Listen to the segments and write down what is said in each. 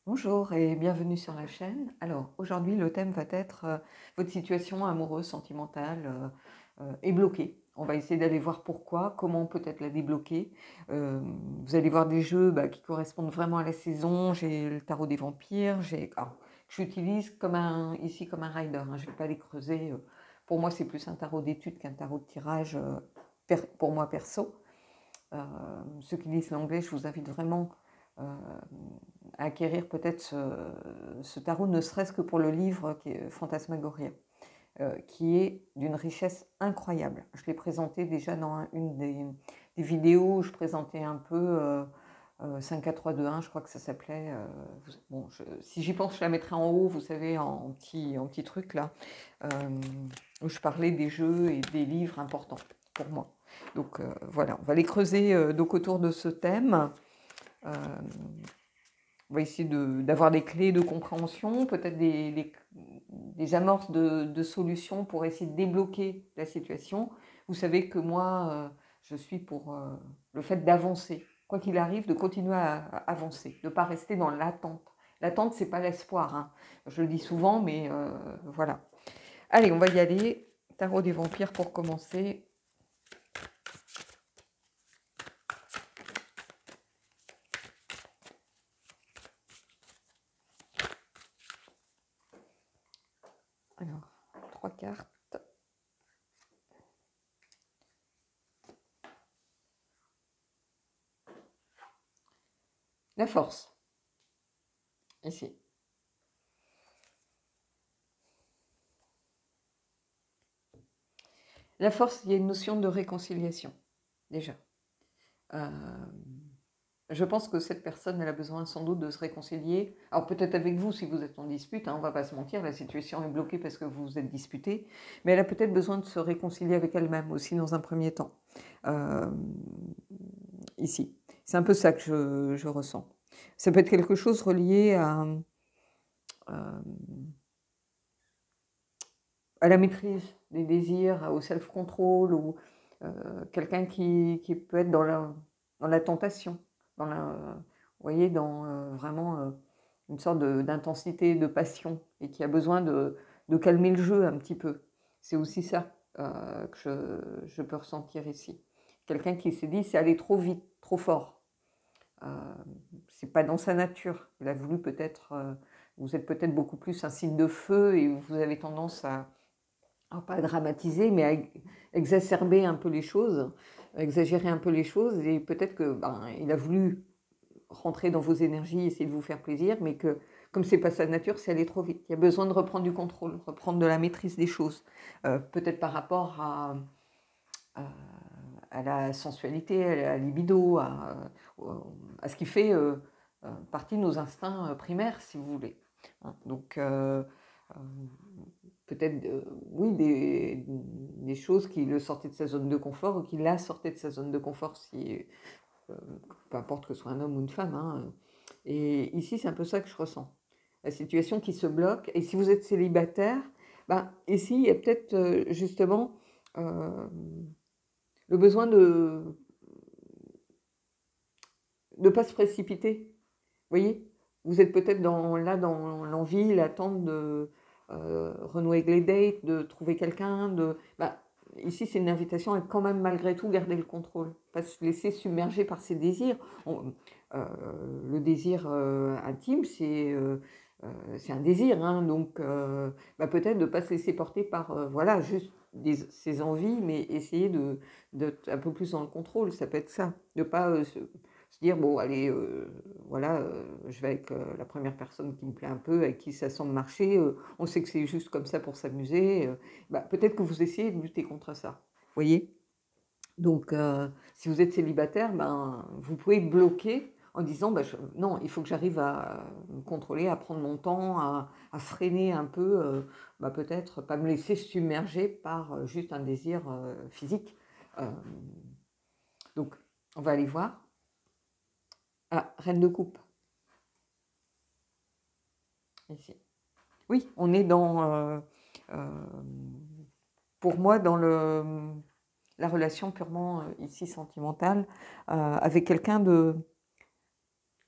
Bonjour et bienvenue sur la chaîne. Alors aujourd'hui le thème va être votre situation amoureuse, sentimentale est bloquée. On va essayer d'aller voir pourquoi, comment peut-être la débloquer. Vous allez voir des jeux qui correspondent vraiment à la saison. J'ai le tarot des vampires, que j'utilise comme ici comme un rider, hein. Je ne vais pas les creuser. Pour moi c'est plus un tarot d'étude qu'un tarot de tirage pour moi perso. Ceux qui lisent l'anglais, je vous invite vraiment euh, à acquérir peut-être ce tarot, ne serait-ce que pour le livre qui est Fantasmagoria, qui est d'une richesse incroyable. Je l'ai présenté déjà dans une des vidéos où je présentais un peu 5, 4, 3, 2, 1, je crois que ça s'appelait. Bon, si j'y pense, je la mettrai en haut, vous savez, en petit truc là, euh, où je parlais des jeux et des livres importants pour moi. Donc voilà, on va les creuser donc autour de ce thème. Euh, on va essayer d'avoir des clés de compréhension, peut-être des amorces de solutions pour essayer de débloquer la situation. Vous savez que moi, je suis pour le fait d'avancer, quoi qu'il arrive, de continuer à avancer, de ne pas rester dans l'attente. L'attente, c'est pas l'espoir, hein. Je le dis souvent, mais voilà. Allez, on va y aller. Tarot des vampires pour commencer. Alors, 3 cartes. La force, ici. La force, il y a une notion de réconciliation, déjà. Euh, je pense que cette personne, elle a besoin sans doute de se réconcilier. Alors peut-être avec vous, si vous êtes en dispute, hein, on ne va pas se mentir, la situation est bloquée parce que vous vous êtes disputé, mais elle a peut-être besoin de se réconcilier avec elle-même aussi dans un premier temps. Euh, Ici. C'est un peu ça que je ressens. Ça peut être quelque chose relié euh, à la maîtrise des désirs, au self-control, ou quelqu'un qui peut être dans la tentation, vous voyez, dans vraiment une sorte d'intensité, de passion, et qui a besoin de calmer le jeu un petit peu. C'est aussi ça que je peux ressentir ici. Quelqu'un qui s'est dit, c'est aller trop vite, trop fort. C'est pas dans sa nature. Il a voulu peut-être, vous êtes peut-être beaucoup plus un signe de feu et vous avez tendance à pas dramatiser, mais à exacerber un peu les choses, exagérer un peu les choses, et peut-être que il a voulu rentrer dans vos énergies, essayer de vous faire plaisir, mais que comme c'est pas sa nature, c'est aller trop vite. Il y a besoin de reprendre du contrôle, reprendre de la maîtrise des choses, peut-être par rapport à, à la sensualité, à la libido, à ce qui fait partie de nos instincts primaires, si vous voulez. Hein. Donc peut-être, oui, des choses qui le sortaient de sa zone de confort ou qui la sortaient de sa zone de confort, si, euh, peu importe que ce soit un homme ou une femme, hein. Et ici, c'est un peu ça que je ressens. La situation qui se bloque. Et si vous êtes célibataire, ici, il y a peut-être justement euh, le besoin de ne pas se précipiter. Vous voyez, vous êtes peut-être là dans l'envie, l'attente de renouer avec les dates, de trouver quelqu'un. Ici, c'est une invitation à quand même malgré tout garder le contrôle, pas se laisser submerger par ses désirs. Euh, le désir intime, c'est un désir, hein, donc peut-être de ne pas se laisser porter par voilà, juste ses envies, mais essayer d'être un peu plus dans le contrôle, ça peut être ça. De ne pas se dire, bon, allez, voilà, je vais avec la première personne qui me plaît un peu, avec qui ça semble marcher, on sait que c'est juste comme ça pour s'amuser. Peut-être que vous essayez de lutter contre ça, vous voyez. Donc, si vous êtes célibataire, vous pouvez bloquer en disant, non, il faut que j'arrive à me contrôler, à prendre mon temps, à freiner un peu, peut-être pas me laisser submerger par juste un désir physique. Euh, donc, on va aller voir. Ah, reine de coupe, ici. Oui, on est euh, pour moi, dans la relation purement ici sentimentale, avec quelqu'un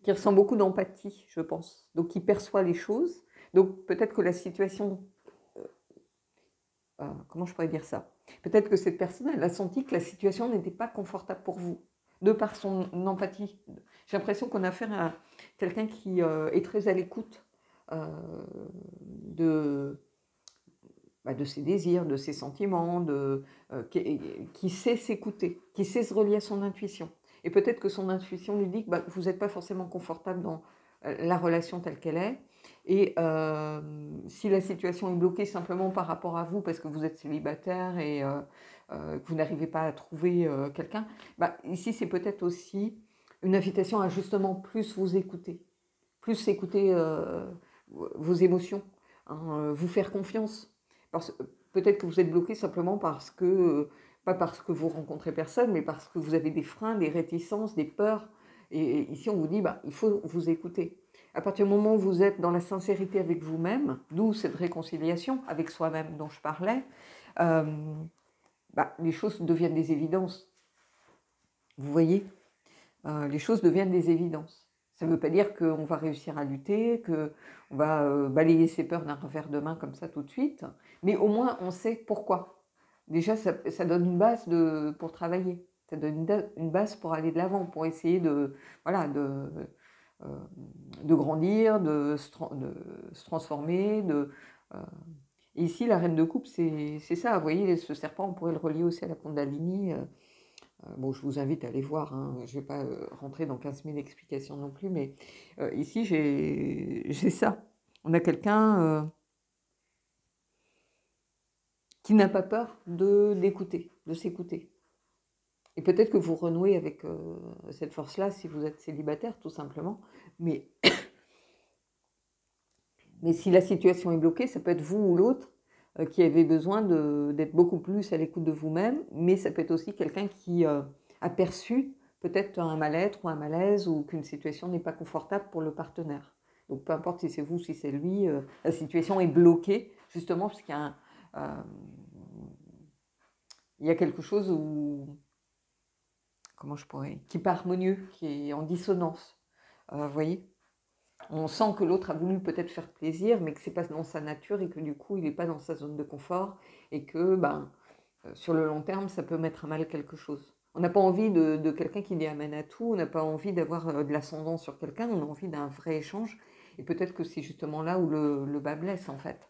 qui ressent beaucoup d'empathie, je pense. Donc, qui perçoit les choses. Donc, peut-être que la situation... comment je pourrais dire ça? Peut-être que cette personne, elle a senti que la situation n'était pas confortable pour vous, de par son empathie. J'ai l'impression qu'on a affaire à quelqu'un qui est très à l'écoute de, de ses désirs, de ses sentiments, qui sait s'écouter, qui sait se relier à son intuition. Et peut-être que son intuition lui dit que vous n'êtes pas forcément confortable dans la relation telle qu'elle est. Et si la situation est bloquée simplement par rapport à vous, parce que vous êtes célibataire et que vous n'arrivez pas à trouver quelqu'un, ici c'est peut-être aussi une invitation à justement plus vous écouter, plus écouter vos émotions, hein, vous faire confiance. Peut-être que vous êtes bloqué simplement parce que, pas parce que vous rencontrez personne, mais parce que vous avez des freins, des réticences, des peurs. Et ici, on vous dit, il faut vous écouter. À partir du moment où vous êtes dans la sincérité avec vous-même, d'où cette réconciliation avec soi-même dont je parlais, les choses deviennent des évidences. Vous voyez, les choses deviennent des évidences. Ça ne veut pas dire qu'on va réussir à lutter, qu'on va balayer ses peurs d'un revers de main comme ça tout de suite, mais au moins on sait pourquoi. Déjà, ça donne une base pour travailler, ça donne une base pour aller de l'avant, pour essayer de grandir, de se transformer. Et ici, la reine de coupe, c'est ça. Vous voyez, ce serpent, on pourrait le relier aussi à la Kundalini. Bon, je vous invite à aller voir, hein. Je ne vais pas rentrer dans 15 000 explications non plus, mais ici, j'ai ça. On a quelqu'un qui n'a pas peur d'écouter, de s'écouter. Et peut-être que vous renouez avec cette force-là si vous êtes célibataire, tout simplement. Mais si la situation est bloquée, ça peut être vous ou l'autre qui avez besoin d'être beaucoup plus à l'écoute de vous-même, mais ça peut être aussi quelqu'un qui a perçu peut-être un mal-être ou un malaise ou qu'une situation n'est pas confortable pour le partenaire. Donc peu importe si c'est vous, si c'est lui, la situation est bloquée justement parce qu'il y a il y a quelque chose où, qui n'est pas harmonieux, qui est en dissonance. Vous voyez, on sent que l'autre a voulu peut-être faire plaisir, mais que ce n'est pas dans sa nature et que du coup, il n'est pas dans sa zone de confort et que sur le long terme, ça peut mettre à mal quelque chose. On n'a pas envie de quelqu'un qui dit amène à tout, on n'a pas envie d'avoir de l'ascendant sur quelqu'un, on a envie d'un vrai échange. Et peut-être que c'est justement là où le bas blesse en fait.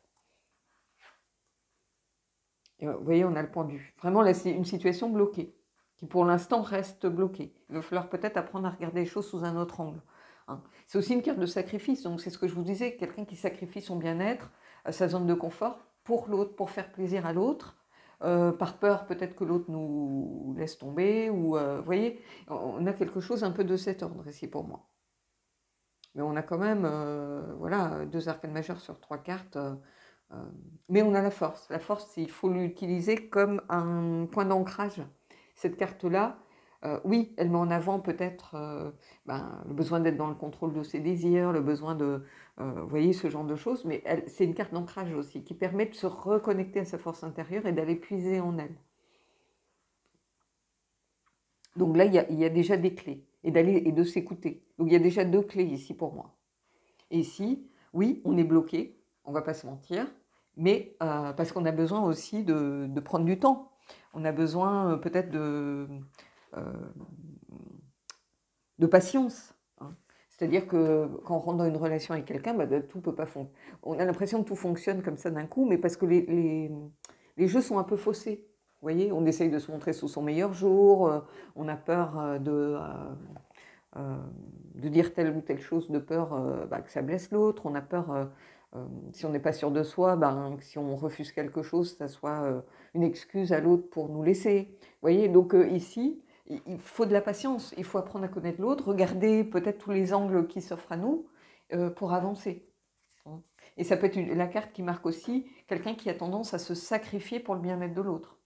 Et vous voyez, on a le pendu. Vraiment, là, c'est une situation bloquée, qui pour l'instant reste bloquée. Il va falloir peut-être apprendre à regarder les choses sous un autre angle. Hein. C'est aussi une carte de sacrifice, donc c'est ce que je vous disais, quelqu'un qui sacrifie son bien-être, sa zone de confort, pour l'autre, pour faire plaisir à l'autre, par peur peut-être que l'autre nous laisse tomber, ou vous voyez, on a quelque chose un peu de cet ordre ici pour moi. Mais on a quand même, voilà, 2 arcanes majeures sur 3 cartes, mais on a la force. La force, il faut l'utiliser comme un point d'ancrage. Cette carte-là, oui, elle met en avant peut-être le besoin d'être dans le contrôle de ses désirs, le besoin de, vous voyez, ce genre de choses, mais c'est une carte d'ancrage aussi, qui permet de se reconnecter à sa force intérieure et d'aller puiser en elle. Donc là, il y a déjà des clés, et de s'écouter. Donc il y a déjà 2 clés ici pour moi. Et ici, oui, on est bloqué, on ne va pas se mentir, mais parce qu'on a besoin aussi de prendre du temps. On a besoin peut-être de patience. Hein. C'est-à-dire que quand on rentre dans une relation avec quelqu'un, tout peut pas fonctionner. On a l'impression que tout fonctionne comme ça d'un coup, mais parce que les jeux sont un peu faussés. Vous voyez, on essaye de se montrer sous son meilleur jour, on a peur de dire telle ou telle chose, de peur que ça blesse l'autre, on a peur, si on n'est pas sûr de soi, que si on refuse quelque chose, ça soit une excuse à l'autre pour nous laisser. Vous voyez, donc ici, il faut de la patience, il faut apprendre à connaître l'autre, regarder peut-être tous les angles qui s'offrent à nous pour avancer. Et ça peut être la carte qui marque aussi quelqu'un qui a tendance à se sacrifier pour le bien-être de l'autre.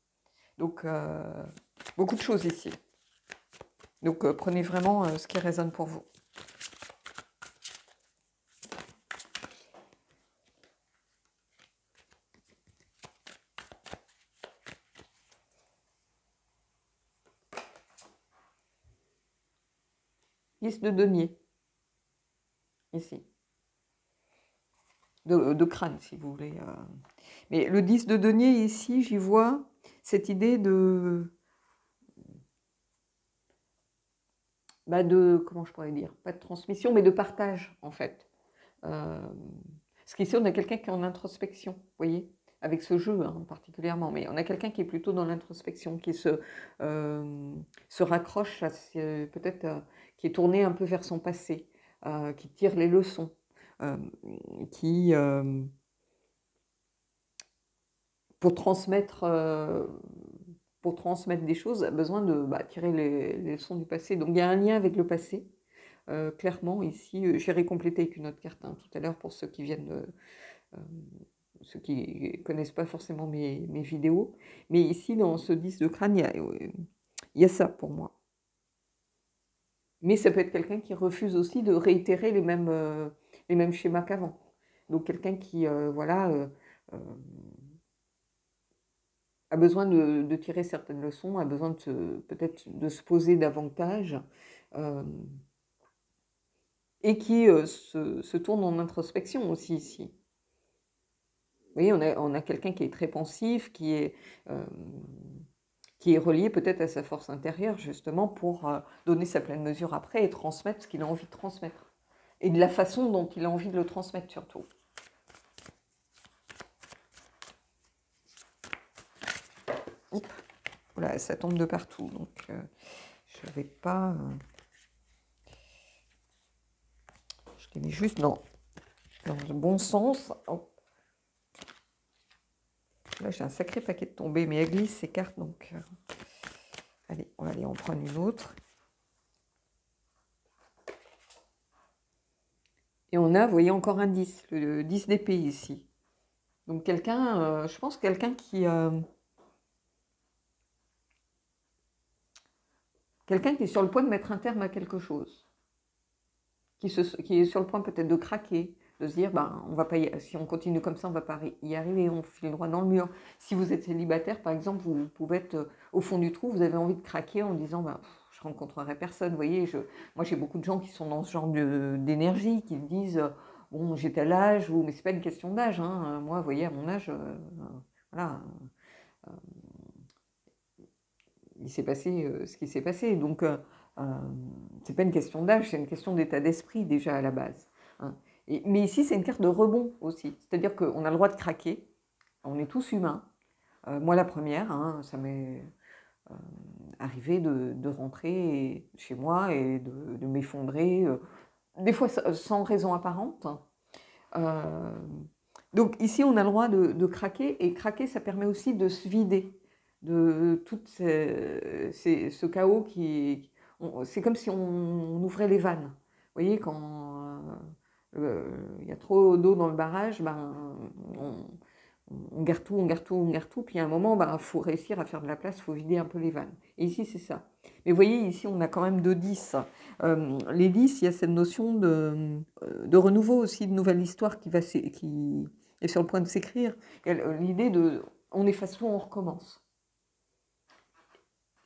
Donc, beaucoup de choses ici. Donc, prenez vraiment ce qui résonne pour vous. Liste de denier. ici. De crâne, si vous voulez. Mais le 10 de denier, ici, j'y vois cette idée comment je pourrais dire, pas de transmission, mais de partage, en fait. Parce qu'ici, on a quelqu'un qui est en introspection, vous voyez, avec ce jeu particulièrement. Mais on a quelqu'un qui est plutôt dans l'introspection, qui se raccroche à peut-être, qui est tourné un peu vers son passé, qui tire les leçons, qui, pour transmettre des choses, a besoin de tirer les leçons du passé. Donc il y a un lien avec le passé. Clairement, ici, j'irai compléter avec une autre carte tout à l'heure pour ceux qui viennent, ceux qui ne connaissent pas forcément mes vidéos. Mais ici, dans ce 10 de crâne, il y a ça pour moi. Mais ça peut être quelqu'un qui refuse aussi de réitérer les mêmes schémas qu'avant. Donc quelqu'un qui, voilà, a besoin de tirer certaines leçons, a besoin peut-être de se poser davantage. Et qui se tourne en introspection aussi ici. Vous voyez, on a quelqu'un qui est très pensif, qui est relié peut-être à sa force intérieure, justement, pour donner sa pleine mesure après et transmettre ce qu'il a envie de transmettre. Et de la façon dont il a envie de le transmettre, surtout. Hop. Voilà, ça tombe de partout, donc je ne vais pas... je les mets juste dans le bon sens. Hop. Là, j'ai un sacré paquet de tombées, mais elle glisse ces cartes, donc... allez, on va aller en prendre une autre. Et on a, vous voyez, encore un 10, le 10 d'épée ici. Donc quelqu'un, je pense quelqu'un qui... quelqu'un qui est sur le point de mettre un terme à quelque chose. Qui est sur le point peut-être de craquer, de se dire, on va pas si on continue comme ça, on ne va pas y arriver, on file droit dans le mur. Si vous êtes célibataire, par exemple, vous pouvez être au fond du trou, vous avez envie de craquer en disant, je rencontrerai personne. Vous voyez, moi j'ai beaucoup de gens qui sont dans ce genre d'énergie, qui me disent, bon, j'ai tel âge, mais ce n'est pas une question d'âge. Moi, vous voyez, à mon âge, voilà, il s'est passé ce qui s'est passé. Donc, ce n'est pas une question d'âge, c'est une question d'état d'esprit déjà à la base. Mais ici, c'est une carte de rebond aussi. C'est-à-dire qu'on a le droit de craquer, on est tous humains. Moi, la première, ça m'est arrivé de rentrer chez moi et de m'effondrer, des fois sans raison apparente. Donc ici, on a le droit de craquer, et craquer, ça permet aussi de se vider de tout ce chaos qui... C'est comme si on ouvrait les vannes. Vous voyez, quand il y a trop d'eau dans le barrage, on garde tout, on garde tout, on garde tout, puis à un moment, il faut réussir à faire de la place, il faut vider un peu les vannes. Et ici, c'est ça. Mais vous voyez, ici, on a quand même 2 10. Les 10, il y a cette notion de renouveau aussi, de nouvelle histoire qui est sur le point de s'écrire. L'idée on efface tout, on recommence.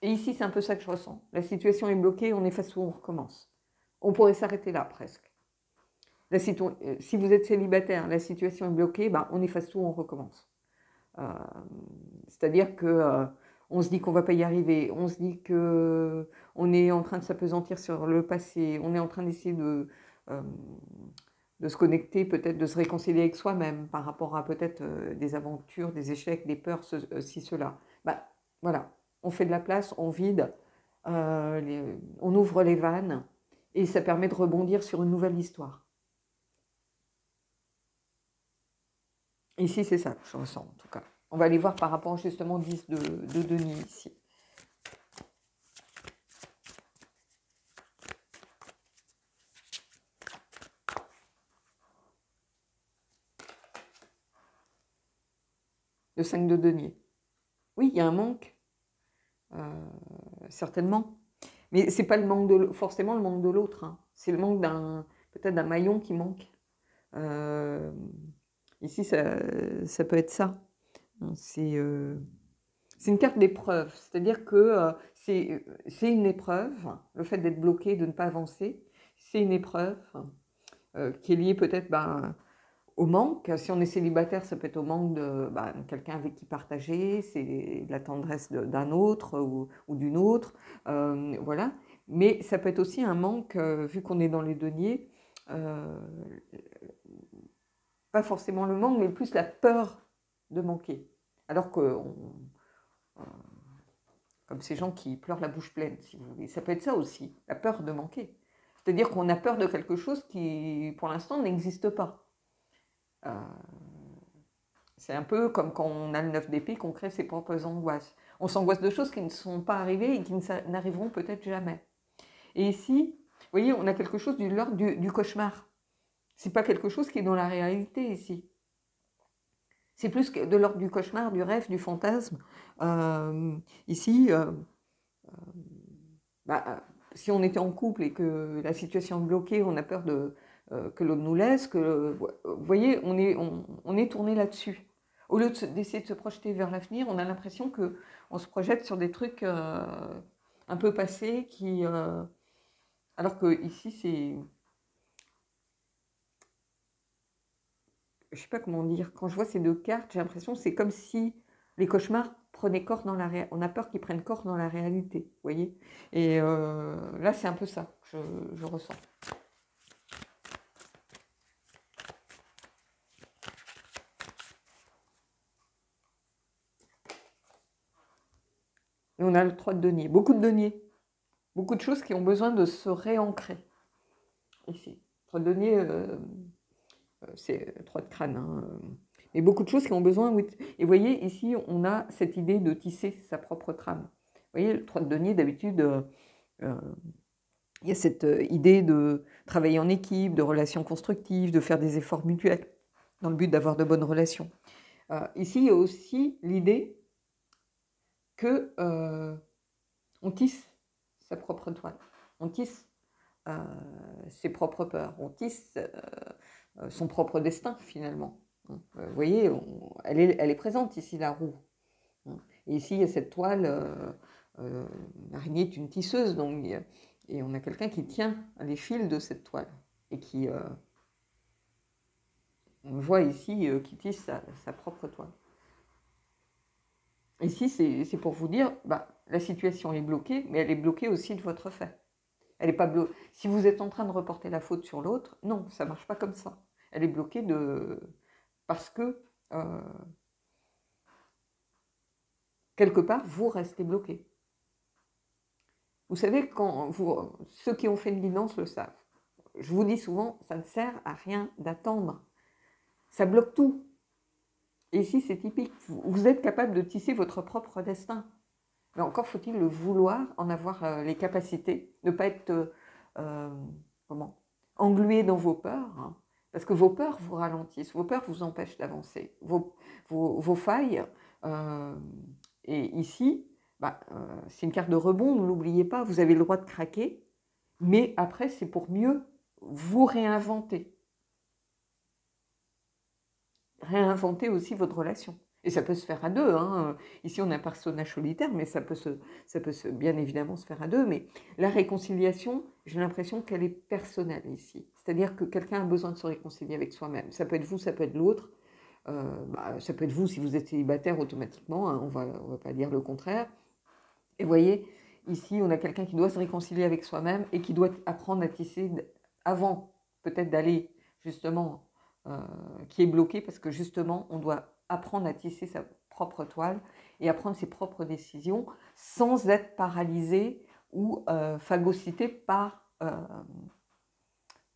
Et ici, c'est un peu ça que je ressens. La situation est bloquée, on efface tout, on recommence. On pourrait s'arrêter là, presque. Si vous êtes célibataire, la situation est bloquée, on efface tout, on recommence. C'est-à-dire que on se dit qu'on ne va pas y arriver, on se dit qu'on est en train de s'apesantir sur le passé, on est en train d'essayer de se connecter, peut-être de se réconcilier avec soi-même par rapport à peut-être des aventures, des échecs, des peurs, cela. Voilà, on fait de la place, on vide, on ouvre les vannes, et ça permet de rebondir sur une nouvelle histoire. Ici, c'est ça que je ressens, en tout cas. On va aller voir par rapport justement au 10 de denier ici. Le 5 de denier. Oui, il y a un manque, certainement. Mais ce n'est pas le manque forcément le manque de l'autre. C'est le manque peut-être d'un maillon qui manque. Ici, ça peut être ça. C'est une carte d'épreuve. C'est-à-dire que c'est une épreuve. Le fait d'être bloqué, de ne pas avancer, c'est une épreuve. qui est lié peut-être au manque. Si on est célibataire, ça peut être au manque de quelqu'un avec qui partager, c'est la tendresse d'un autre ou d'une autre, voilà. Mais ça peut être aussi un manque, vu qu'on est dans les deniers, pas forcément le manque, mais plus la peur de manquer. Alors que, comme ces gens qui pleurent la bouche pleine, si vous voulez, ça peut être ça aussi, la peur de manquer. C'est-à-dire qu'on a peur de quelque chose qui, pour l'instant, n'existe pas. C'est un peu comme quand on a le 9 d'épée, qu'on crée ses propres angoisses. On s'angoisse de choses qui ne sont pas arrivées et qui n'arriveront peut-être jamais. Et ici, vous voyez, on a quelque chose de l'ordre du cauchemar. C'est pas quelque chose qui est dans la réalité ici. C'est plus de l'ordre du cauchemar, du rêve, du fantasme. Ici, si on était en couple et que la situation est bloquée, on a peur que l'autre nous laisse, vous voyez, on est tourné là-dessus. Au lieu d'essayer de se projeter vers l'avenir, on a l'impression qu'on se projette sur des trucs un peu passés alors que ici, c'est... Je ne sais pas comment dire. Quand je vois ces deux cartes, j'ai l'impression que c'est comme si les cauchemars prenaient corps dans la réalité. On a peur qu'ils prennent corps dans la réalité, vous voyez. Et là, c'est un peu ça que je ressens. Et on a le 3 de denier. Beaucoup de deniers. Beaucoup de choses qui ont besoin de se réancrer. Ici. 3 de denier, c'est 3 de crâne. Hein. Mais beaucoup de choses qui ont besoin... Oui. Et vous voyez, ici, on a cette idée de tisser sa propre trame. Vous voyez, le 3 de denier, d'habitude... il y a cette idée de travailler en équipe, de relations constructives, de faire des efforts mutuels dans le but d'avoir de bonnes relations. Ici, il y a aussi l'idée que on tisse sa propre toile, on tisse ses propres peurs, on tisse son propre destin finalement. Vous voyez, elle est présente ici, la roue. Et ici, il y a cette toile, l'araignée est une tisseuse, donc... Et on a quelqu'un qui tient les fils de cette toile et qui, on voit ici, qui tisse sa propre toile. Ici, c'est pour vous dire, la situation est bloquée, mais elle est bloquée aussi de votre fait. Elle est pas bloquée. Si vous êtes en train de reporter la faute sur l'autre, non, ça ne marche pas comme ça. Elle est bloquée parce que, quelque part, vous restez bloqué. Vous savez, ceux qui ont fait une guidance le savent. Je vous dis souvent, ça ne sert à rien d'attendre. Ça bloque tout. Et ici, c'est typique. Vous êtes capable de tisser votre propre destin. Mais encore faut-il le vouloir, en avoir les capacités, ne pas être englué dans vos peurs, hein, parce que vos peurs vous ralentissent, vos peurs vous empêchent d'avancer, vos failles. Et ici, c'est une carte de rebond, ne l'oubliez pas, vous avez le droit de craquer, mais après, c'est pour mieux vous réinventer. Réinventer aussi votre relation. Et ça peut se faire à deux. Hein. Ici, on a un personnage solitaire, mais ça peut bien évidemment se faire à deux. Mais la réconciliation, j'ai l'impression qu'elle est personnelle ici. C'est-à-dire que quelqu'un a besoin de se réconcilier avec soi-même. Ça peut être vous, ça peut être l'autre. Ça peut être vous si vous êtes célibataire automatiquement. Hein, on va pas dire le contraire. Et vous voyez, ici, on a quelqu'un qui doit se réconcilier avec soi-même et qui doit apprendre à tisser avant peut-être d'aller justement... qui est bloqué parce que justement, on doit apprendre à tisser sa propre toile et à prendre ses propres décisions sans être paralysé ou phagocyté par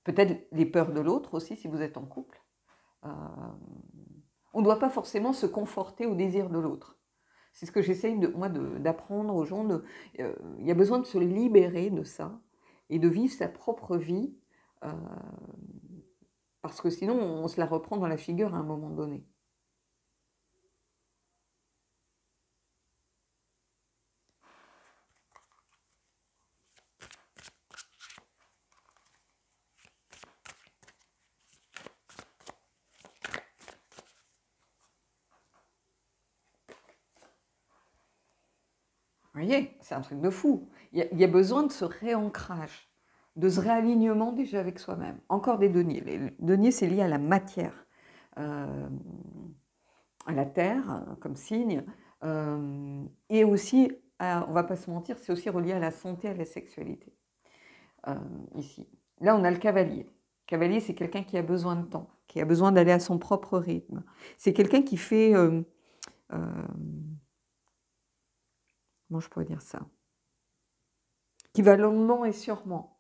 peut-être les peurs de l'autre aussi si vous êtes en couple. On ne doit pas forcément se conforter au désir de l'autre. C'est ce que j'essaye d'apprendre aux gens. Il y a besoin de se libérer de ça et de vivre sa propre vie parce que sinon, on se la reprend dans la figure à un moment donné. Vous voyez, c'est un truc de fou. Il y a besoin de ce réancrage. de ce réalignement déjà avec soi-même. Encore des deniers. Les deniers, c'est lié à la matière, à la terre, comme signe, et aussi, on ne va pas se mentir, c'est aussi relié à la santé, à la sexualité, ici. Là, on a le cavalier. Le cavalier, c'est quelqu'un qui a besoin de temps, qui a besoin d'aller à son propre rythme. C'est quelqu'un qui fait... comment je pourrais dire ça? Qui va lentement et sûrement.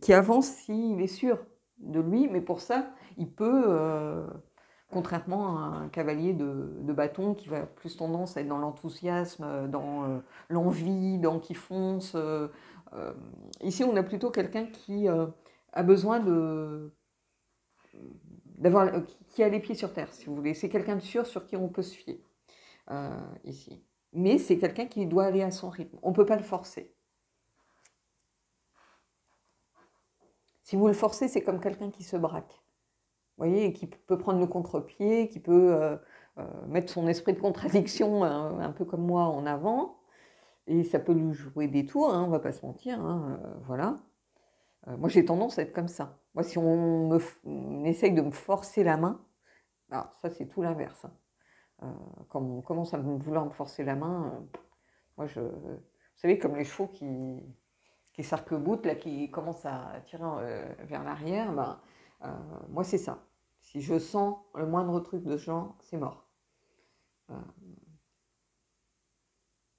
Qui avance s'il est sûr de lui, mais pour ça, il peut, contrairement à un cavalier de bâton qui va plus tendance à être dans l'enthousiasme, dans l'envie, dans qui fonce. Ici, on a plutôt quelqu'un qui a besoin d'avoir, qui a les pieds sur terre, si vous voulez. C'est quelqu'un de sûr sur qui on peut se fier, ici. Mais c'est quelqu'un qui doit aller à son rythme. On ne peut pas le forcer. Si vous le forcez, c'est comme quelqu'un qui se braque. Vous voyez, qui peut prendre le contre-pied, qui peut mettre son esprit de contradiction un peu comme moi en avant. Et ça peut lui jouer des tours, hein, on ne va pas se mentir. Hein, voilà. Moi, j'ai tendance à être comme ça. Moi, si on essaye de me forcer la main, alors ça, c'est tout l'inverse. Hein. Quand on commence à vouloir me forcer la main, moi, vous savez, comme les chevaux qui s'arc-boutent, là, qui commencent à tirer vers l'arrière, ben, moi, c'est ça. Si je sens le moindre truc de ce genre, c'est mort.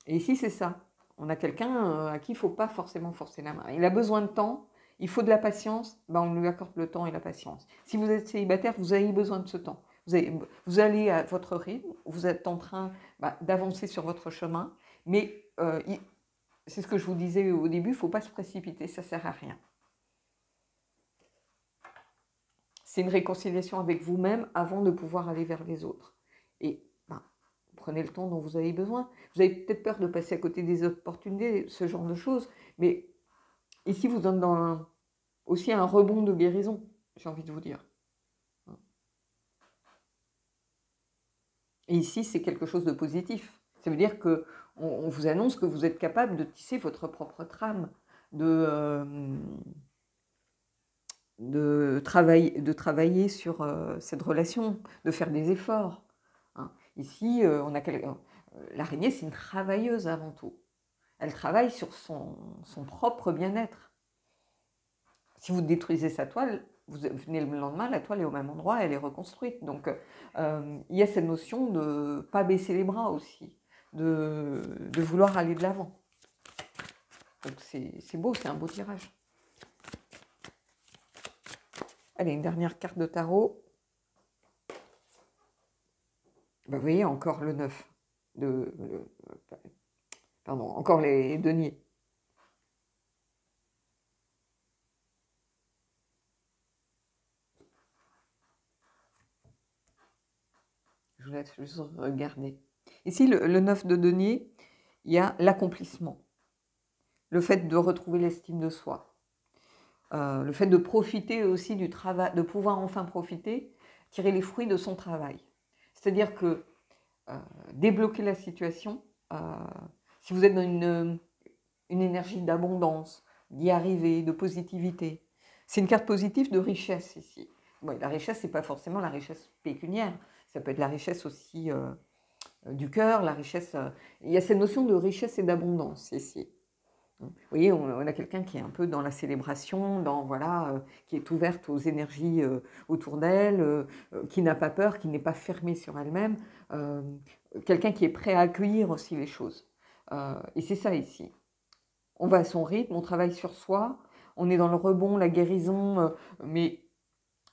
Et ici, c'est ça. On a quelqu'un à qui il ne faut pas forcément forcer la main. Il a besoin de temps, il faut de la patience, ben on lui accorde le temps et la patience. Si vous êtes célibataire, vous avez besoin de ce temps. Vous allez à votre rythme, vous êtes en train d'avancer sur votre chemin, mais c'est ce que je vous disais au début, il ne faut pas se précipiter, ça ne sert à rien. C'est une réconciliation avec vous-même avant de pouvoir aller vers les autres. Et prenez le temps dont vous avez besoin. Vous avez peut-être peur de passer à côté des opportunités, ce genre de choses, mais ici, vous êtes dans aussi un rebond de guérison, j'ai envie de vous dire. Et ici, c'est quelque chose de positif. Ça veut dire qu'on vous annonce que vous êtes capable de tisser votre propre trame, de travailler sur cette relation, de faire des efforts. Hein. Ici, l'araignée, c'est une travailleuse avant tout. Elle travaille sur son propre bien-être. Si vous détruisez sa toile, vous venez le lendemain, la toile est au même endroit, elle est reconstruite. Donc, il y a cette notion de ne pas baisser les bras aussi, de vouloir aller de l'avant. Donc, c'est beau, c'est un beau tirage. Allez, une dernière carte de tarot. Ben, vous voyez, encore le 9. Pardon, encore les deniers. Je vous laisse juste regarder. Ici, le 9 de denier, il y a l'accomplissement. Le fait de retrouver l'estime de soi. Le fait de profiter aussi du travail, de pouvoir enfin profiter, tirer les fruits de son travail. C'est-à-dire que débloquer la situation, si vous êtes dans une énergie d'abondance, d'y arriver, de positivité, c'est une carte positive de richesse ici. Bon, la richesse, ce n'est pas forcément la richesse pécuniaire, ça peut être la richesse aussi du cœur, la richesse... il y a cette notion de richesse et d'abondance ici. Vous voyez, on a quelqu'un qui est un peu dans la célébration, qui est ouverte aux énergies autour d'elle, qui n'a pas peur, qui n'est pas fermée sur elle-même, quelqu'un qui est prêt à accueillir aussi les choses. Et c'est ça ici. On va à son rythme, on travaille sur soi, on est dans le rebond, la guérison, mais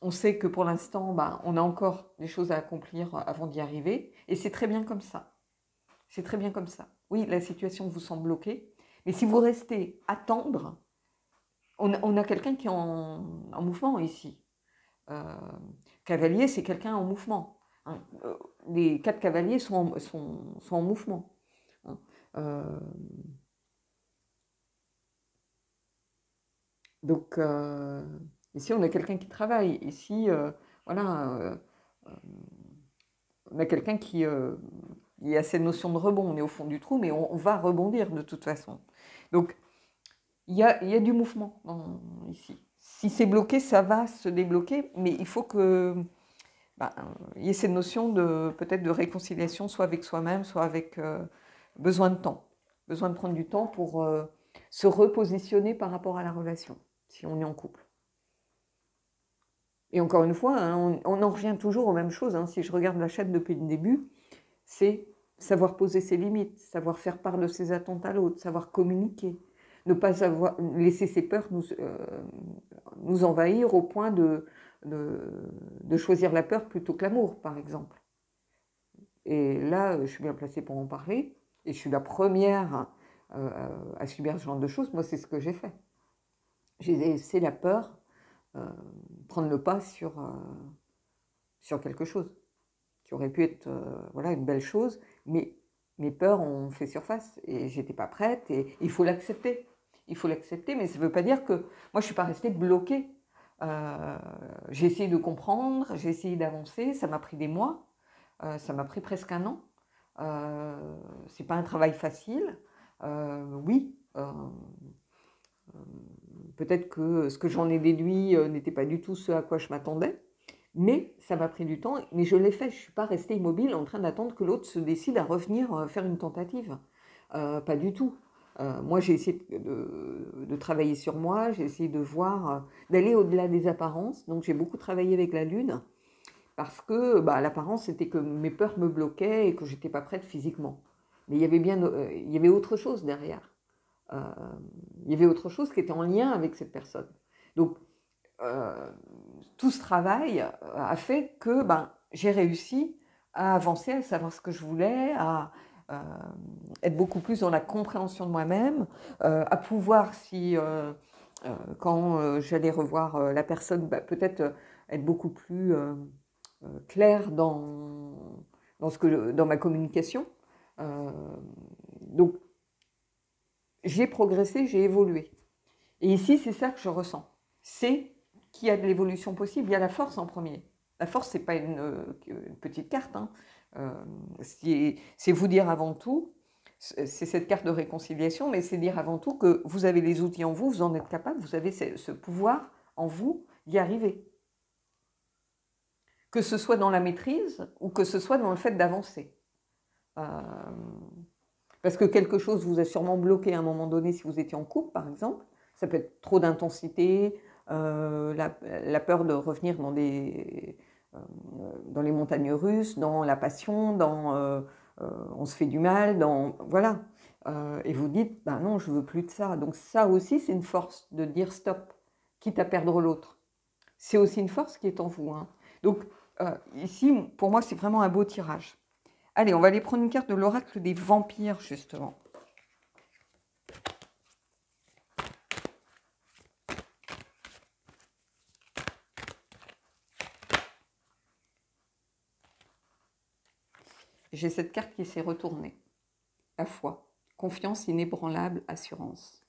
on sait que pour l'instant, on a encore des choses à accomplir avant d'y arriver, et c'est très bien comme ça. C'est très bien comme ça. Oui, la situation vous semble bloquée, mais si vous restez attendre, on a quelqu'un qui est en mouvement ici. Cavalier, c'est quelqu'un en mouvement. Hein. Les 4 cavaliers sont en mouvement. Hein. Donc, ici, on a quelqu'un qui travaille. Ici, voilà, on a quelqu'un qui... il y a cette notion de rebond. On est au fond du trou, mais on va rebondir de toute façon. Donc, il y a du mouvement ici. Si c'est bloqué, ça va se débloquer, mais il faut que il y ait cette notion peut-être de réconciliation, soit avec soi-même, soit avec besoin de temps. Besoin de prendre du temps pour se repositionner par rapport à la relation, si on est en couple. Et encore une fois, hein, on en revient toujours aux mêmes choses. Hein. Si je regarde la chaîne depuis le début, c'est savoir poser ses limites, savoir faire part de ses attentes à l'autre, savoir communiquer, ne pas laisser ses peurs nous envahir au point de choisir la peur plutôt que l'amour, par exemple. Et là, je suis bien placée pour en parler, et je suis la première à subir ce genre de choses. Moi, c'est ce que j'ai fait. J'ai laissé la peur prendre le pas sur quelque chose qui aurait pu être voilà, une belle chose, mais mes peurs ont fait surface et j'étais pas prête et il faut l'accepter. Il faut l'accepter, mais ça ne veut pas dire que moi je ne suis pas restée bloquée. J'ai essayé de comprendre, j'ai essayé d'avancer, ça m'a pris des mois, ça m'a pris presque un an. C'est pas un travail facile. Oui, peut-être que ce que j'en ai déduit n'était pas du tout ce à quoi je m'attendais. Mais ça m'a pris du temps, mais je l'ai fait. Je ne suis pas restée immobile en train d'attendre que l'autre se décide à revenir faire une tentative. Pas du tout. Moi, j'ai essayé de travailler sur moi, j'ai essayé de voir, d'aller au-delà des apparences. Donc, j'ai beaucoup travaillé avec la Lune parce que l'apparence, c'était que mes peurs me bloquaient et que je n'étais pas prête physiquement. Mais il y avait il y avait autre chose derrière. Il y avait autre chose qui était en lien avec cette personne. Donc, tout ce travail a fait que j'ai réussi à avancer, à savoir ce que je voulais, à être beaucoup plus dans la compréhension de moi-même, à pouvoir, quand j'allais revoir la personne, peut-être être beaucoup plus claire dans ma communication. Donc, j'ai progressé, j'ai évolué. Et ici, c'est ça que je ressens. C'est qu'il y a de l'évolution possible. Il y a la force en premier. La force, ce n'est pas une petite carte. Hein. C'est vous dire avant tout, c'est cette carte de réconciliation, mais c'est dire avant tout que vous avez les outils en vous, vous en êtes capable, vous avez ce pouvoir en vous d'y arriver. Que ce soit dans la maîtrise ou que ce soit dans le fait d'avancer. Parce que quelque chose vous a sûrement bloqué à un moment donné si vous étiez en couple, par exemple. Ça peut être trop d'intensité, la peur de revenir dans les montagnes russes, dans la passion, on se fait du mal, voilà. Et vous dites, non, je veux plus de ça. Donc ça aussi, c'est une force de dire stop, quitte à perdre l'autre. C'est aussi une force qui est en vous. Hein. Donc ici, pour moi, c'est vraiment un beau tirage. Allez, on va aller prendre une carte de l'oracle des vampires, justement. J'ai cette carte qui s'est retournée. La foi, confiance inébranlable, assurance.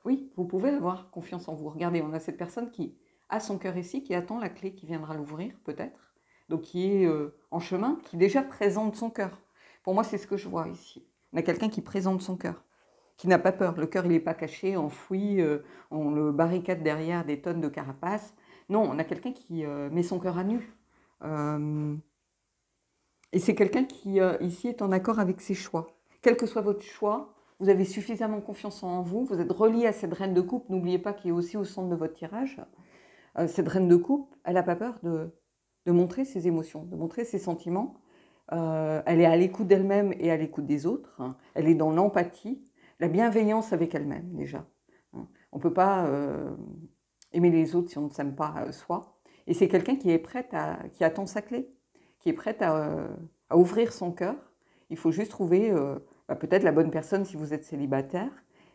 Oui, vous pouvez avoir confiance en vous. Regardez, on a cette personne qui a son cœur ici, qui attend la clé qui viendra l'ouvrir, peut-être. Donc qui est en chemin, qui déjà présente son cœur. Pour moi, c'est ce que je vois ici. On a quelqu'un qui présente son cœur, qui n'a pas peur. Le cœur, il n'est pas caché, enfoui, on le barricade derrière des tonnes de carapaces. Non, on a quelqu'un qui met son cœur à nu. Et c'est quelqu'un qui, ici, est en accord avec ses choix. Quel que soit votre choix, vous avez suffisamment confiance en vous, vous êtes relié à cette reine de coupe, n'oubliez pas qu'il est aussi au centre de votre tirage. Cette reine de coupe, elle n'a pas peur de montrer ses émotions, de montrer ses sentiments. Elle est à l'écoute d'elle-même et à l'écoute des autres. Hein. Elle est dans l'empathie, la bienveillance avec elle-même déjà. Hein. On ne peut pas aimer les autres si on ne s'aime pas soi. Et c'est quelqu'un qui est prêt qui attend sa clé, qui est prête à ouvrir son cœur. Il faut juste trouver peut-être la bonne personne si vous êtes célibataire.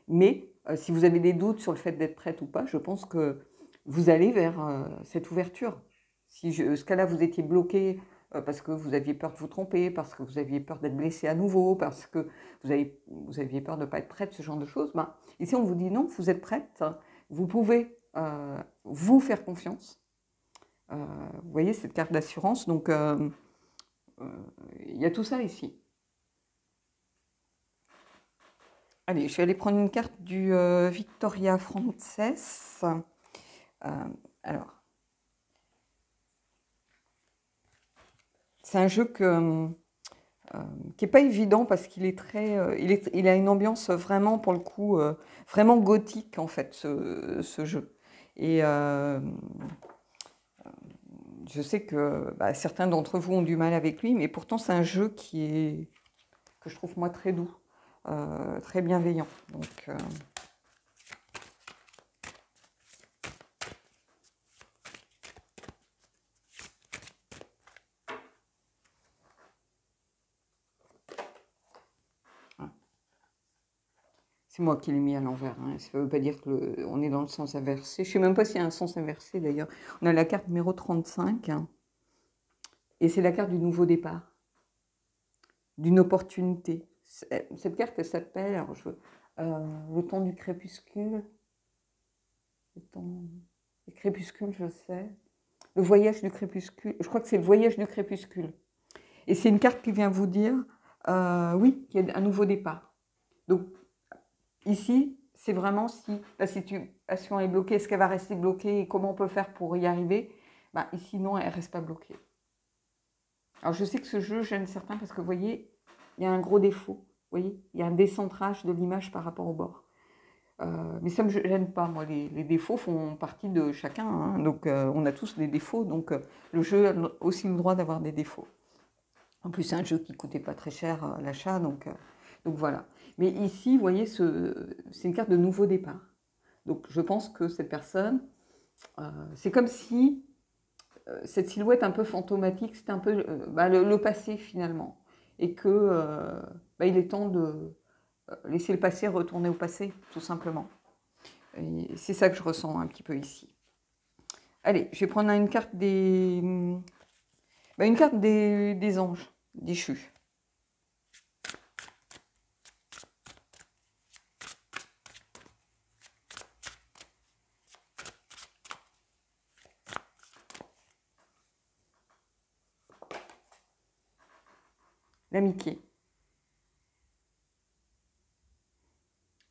Mais si vous avez des doutes sur le fait d'être prête ou pas, je pense que vous allez vers cette ouverture. Si ce cas-là, vous étiez bloqué parce que vous aviez peur de vous tromper, parce que vous aviez peur d'être blessé à nouveau, parce que vous aviez peur de ne pas être prête, ce genre de choses, ici on vous dit non, vous êtes prête, vous pouvez vous faire confiance. Vous voyez cette carte d'assurance, donc il y a tout ça ici. Allez, je vais aller prendre une carte du Victoria Frances. Alors, c'est un jeu qui n'est pas évident parce qu'il est très, il a une ambiance vraiment, pour le coup, vraiment gothique en fait, ce jeu. Et je sais que certains d'entre vous ont du mal avec lui, mais pourtant c'est un jeu que je trouve moi très doux, très bienveillant. Donc, c'est moi qui l'ai mis à l'envers, hein. Ça ne veut pas dire qu'on est dans le sens inversé. Je ne sais même pas s'il y a un sens inversé d'ailleurs. On a la carte numéro 35, hein, et c'est la carte du nouveau départ, d'une opportunité. Cette carte, elle s'appelle, alors le temps du crépuscule. Le crépuscule, je sais. Le voyage du crépuscule. Je crois que c'est le voyage du crépuscule. Et c'est une carte qui vient vous dire, oui, qu'il y a un nouveau départ. Donc, ici, c'est vraiment si la situation est bloquée, est-ce qu'elle va rester bloquée et comment on peut faire pour y arriver? Ici, non, elle ne reste pas bloquée. Alors, je sais que ce jeu gêne certains parce que, vous voyez, il y a un gros défaut. Vous voyez, il y a un décentrage de l'image par rapport au bord. Mais ça ne me gêne pas, moi. Les défauts font partie de chacun, hein. Donc, on a tous des défauts. Donc, le jeu a aussi le droit d'avoir des défauts. En plus, c'est un jeu qui ne coûtait pas très cher à l'achat. Donc voilà. Mais ici, vous voyez, c'est une carte de nouveau départ. Donc, je pense que cette personne, c'est comme si cette silhouette un peu fantomatique, c'est un peu le passé finalement. Et que il est temps de laisser le passé retourner au passé, tout simplement. Et c'est ça que je ressens un petit peu ici. Allez, je vais prendre une carte des anges déchus. L'amitié.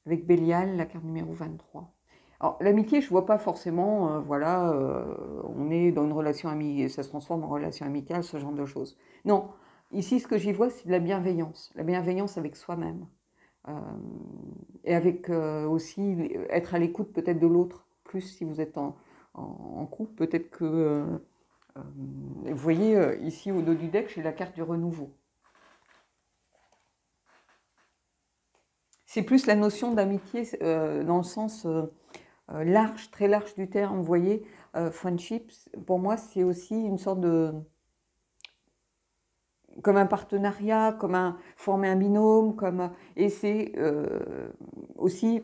Avec Bélial, la carte numéro 23. Alors, l'amitié, je ne vois pas forcément, on est dans une relation amicale, ça se transforme en relation amicale, ce genre de choses. Non, ici, ce que j'y vois, c'est de la bienveillance avec soi-même. Et avec aussi être à l'écoute peut-être de l'autre, plus si vous êtes en couple, peut-être que... vous voyez, ici, au dos du deck, j'ai la carte du renouveau. C'est plus la notion d'amitié dans le sens large, très large du terme. Vous voyez, friendship, pour moi, c'est aussi une sorte de... comme un partenariat, former un binôme, et c'est aussi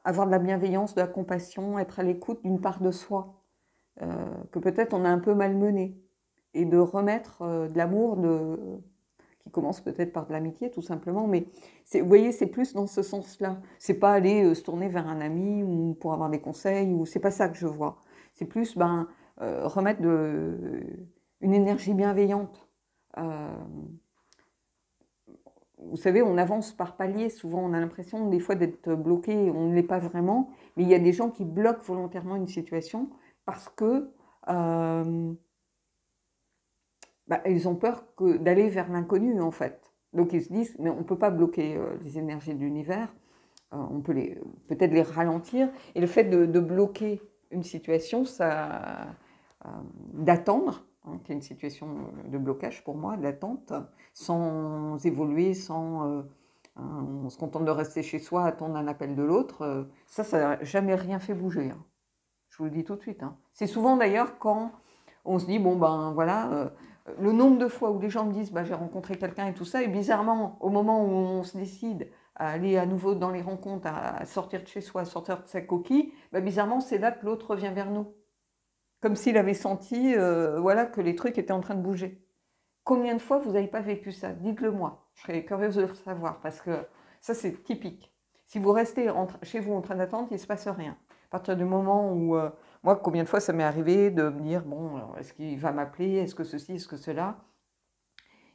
avoir de la bienveillance, de la compassion, être à l'écoute d'une part de soi, que peut-être on a un peu malmené, et de remettre de l'amour qui commence peut-être par de l'amitié tout simplement, mais vous voyez, c'est plus dans ce sens-là. C'est pas aller se tourner vers un ami ou pour avoir des conseils, ou c'est pas ça que je vois. C'est plus remettre une énergie bienveillante. Vous savez, on avance par paliers, souvent on a l'impression des fois d'être bloqué, on ne l'est pas vraiment, mais il y a des gens qui bloquent volontairement une situation parce que ils ont peur d'aller vers l'inconnu, en fait. Donc ils se disent, mais on ne peut pas bloquer les énergies de l'univers, on peut peut-être les ralentir. Et le fait de bloquer une situation, d'attendre, hein, qui est une situation de blocage pour moi, d'attente, sans évoluer, on se contente de rester chez soi, attendre un appel de l'autre, ça n'a jamais rien fait bouger, hein. Je vous le dis tout de suite, hein. C'est souvent d'ailleurs quand on se dit, bon voilà, le nombre de fois où les gens me disent j'ai rencontré quelqu'un et tout ça, et bizarrement, au moment où on se décide à aller à nouveau dans les rencontres, à sortir de chez soi, à sortir de sa coquille, bizarrement, c'est là que l'autre revient vers nous. Comme s'il avait senti que les trucs étaient en train de bouger. Combien de fois vous n'avez pas vécu ça? Dites-le moi, je serais curieuse de le savoir, parce que ça, c'est typique. Si vous restez chez vous en train d'attendre, il ne se passe rien. À partir du moment où... moi, combien de fois ça m'est arrivé de me dire, bon, est-ce qu'il va m'appeler? Est-ce que ceci? Est-ce que cela?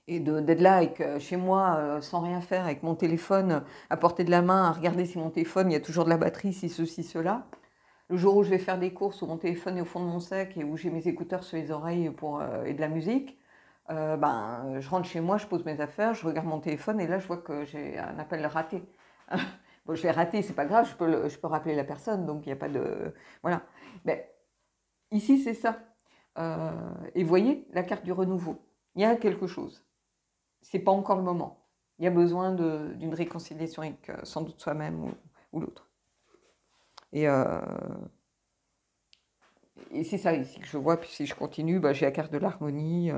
Et d'être là avec, chez moi, sans rien faire, avec mon téléphone à portée de la main, à regarder si mon téléphone, il y a toujours de la batterie, si ceci, cela. Le jour où je vais faire des courses, où mon téléphone est au fond de mon sac et où j'ai mes écouteurs sur les oreilles et de la musique, ben, je rentre chez moi, je pose mes affaires, je regarde mon téléphone et là, je vois que j'ai un appel raté. Bon, je l'ai raté, c'est pas grave, je peux rappeler la personne, donc il n'y a pas de... Voilà. Mais ici, c'est ça. Et vous voyez, la carte du renouveau. Il y a quelque chose. C'est pas encore le moment. Il y a besoin d'une réconciliation avec sans doute soi-même ou l'autre. Et c'est ça ici que je vois, puis si je continue, bah, j'ai la carte de l'harmonie,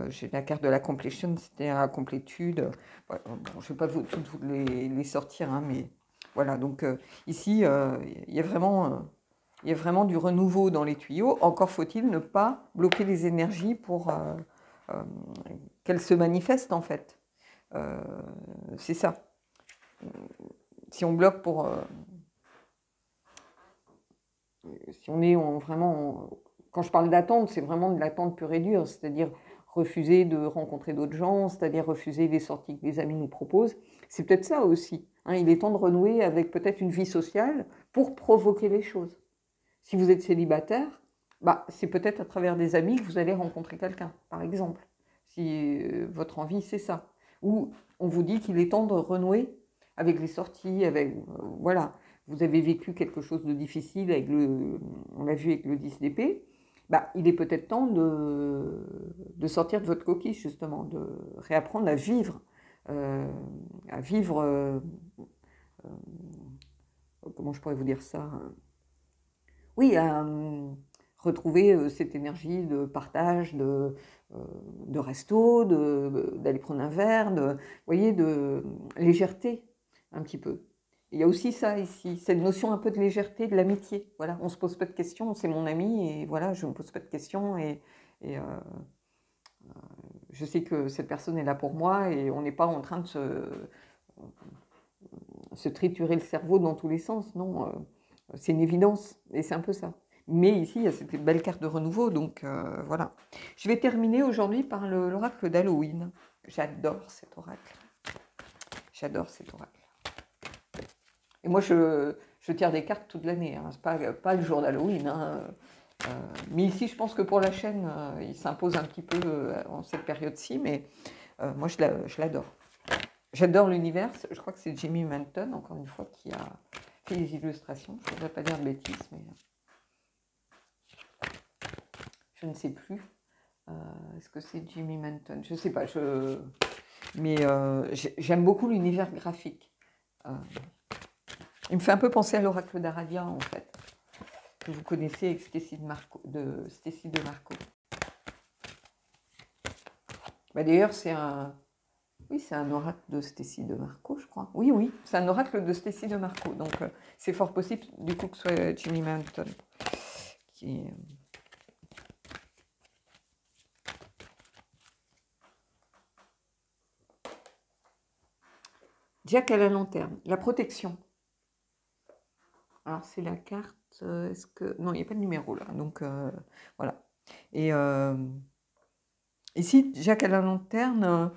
j'ai la carte de la completion, c'est-à-dire la complétude. Bon, je ne vais pas toutes vous les sortir, hein, mais voilà. Donc ici, il y a vraiment du renouveau dans les tuyaux. Encore faut-il ne pas bloquer les énergies pour qu'elles se manifestent en fait. C'est ça. Si on bloque si on est vraiment... Quand je parle d'attente, c'est vraiment de l'attente pure et dure, c'est-à-dire refuser de rencontrer d'autres gens, c'est-à-dire refuser les sorties que les amis nous proposent. C'est peut-être ça aussi. Hein, il est temps de renouer avec peut-être une vie sociale pour provoquer les choses. Si vous êtes célibataire, bah, c'est peut-être à travers des amis que vous allez rencontrer quelqu'un, par exemple. Si votre envie, c'est ça. Ou on vous dit qu'il est temps de renouer avec les sorties, avec... voilà. Vous avez vécu quelque chose de difficile, on l'a vu avec le 10 d'épée, bah, il est peut-être temps de sortir de votre coquille, justement, de réapprendre à vivre, euh, à vivre, comment je pourrais vous dire ça, oui, à retrouver cette énergie de partage, de resto, d'aller prendre un verre, vous voyez, de légèreté, un petit peu. Il y a aussi ça ici, cette notion un peu de légèreté, de l'amitié. Voilà, on ne se pose pas de questions, c'est mon ami et voilà, je ne me pose pas de questions et je sais que cette personne est là pour moi et on n'est pas en train de se triturer le cerveau dans tous les sens, non. C'est une évidence et c'est un peu ça. Mais ici, il y a cette belle carte de renouveau, donc voilà. Je vais terminer aujourd'hui par l'oracle d'Halloween. J'adore cet oracle. J'adore cet oracle. Et moi, je tire des cartes toute l'année. Hein. C'est pas le jour d'Halloween. Hein. Mais ici, je pense que pour la chaîne, il s'impose un petit peu en cette période-ci. Mais moi, je l'adore. J'adore l'univers. Je crois que c'est Jimmy Manton, encore une fois, qui a fait les illustrations. Je ne voudrais pas dire de bêtises, mais je ne sais plus. Est-ce que c'est Jimmy Manton? Je ne sais pas. Mais j'aime beaucoup l'univers graphique. Il me fait un peu penser à l'oracle d'Aradia, en fait, que vous connaissez avec Stécie de Marco. Bah, d'ailleurs, oui, c'est un oracle de Stécie de Marco, je crois. Oui, oui, c'est un oracle de Stécie de Marco. Donc, c'est fort possible, du coup, que ce soit Jimmy Manton. Jack à la lanterne, la protection. Alors, c'est la carte... est-ce que... Non, il n'y a pas de numéro, là. Donc, voilà. Et ici, Jack à la lanterne...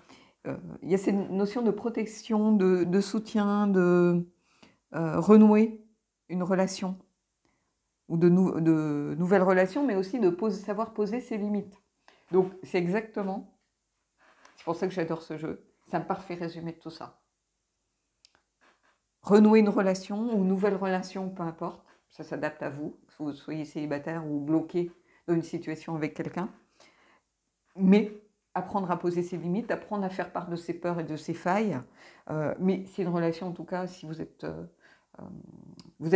il y a cette notion de protection, de soutien, de renouer une relation ou de nouvelles relations, mais aussi de savoir poser ses limites. Donc, c'est exactement, c'est pour ça que j'adore ce jeu, c'est un parfait résumé de tout ça. Renouer une relation ou nouvelle relation, peu importe, ça s'adapte à vous, que vous soyez célibataire ou bloqué dans une situation avec quelqu'un, mais apprendre à poser ses limites, apprendre à faire part de ses peurs et de ses failles. Mais c'est une relation, en tout cas, si vous êtes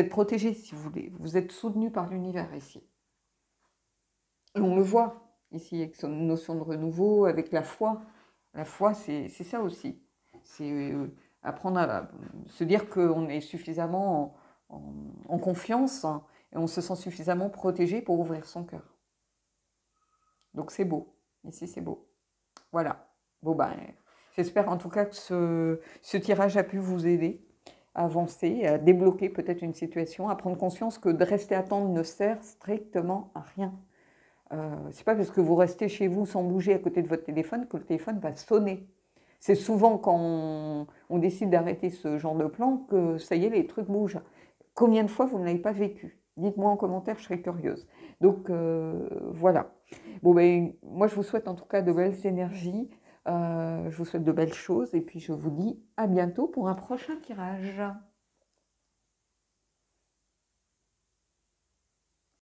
protégé, si vous voulez. Vous êtes soutenu par l'univers ici. Et on le voit ici avec son notion de renouveau, avec la foi. La foi, c'est ça aussi. C'est apprendre à se dire qu'on est suffisamment en confiance hein, et on se sent suffisamment protégé pour ouvrir son cœur. Donc c'est beau. Ici, c'est beau. Voilà. Bon, ben, j'espère en tout cas que ce tirage a pu vous aider à avancer, à débloquer peut-être une situation, à prendre conscience que de rester à attendre ne sert strictement à rien. C'est pas parce que vous restez chez vous sans bouger à côté de votre téléphone que le téléphone va sonner. C'est souvent quand on décide d'arrêter ce genre de plan que ça y est, les trucs bougent. Combien de fois vous ne l'avez pas vécu? Dites-moi en commentaire, je serais curieuse. Donc voilà. Bon, ben, moi, je vous souhaite en tout cas de belles énergies. Je vous souhaite de belles choses et puis je vous dis à bientôt pour un prochain tirage.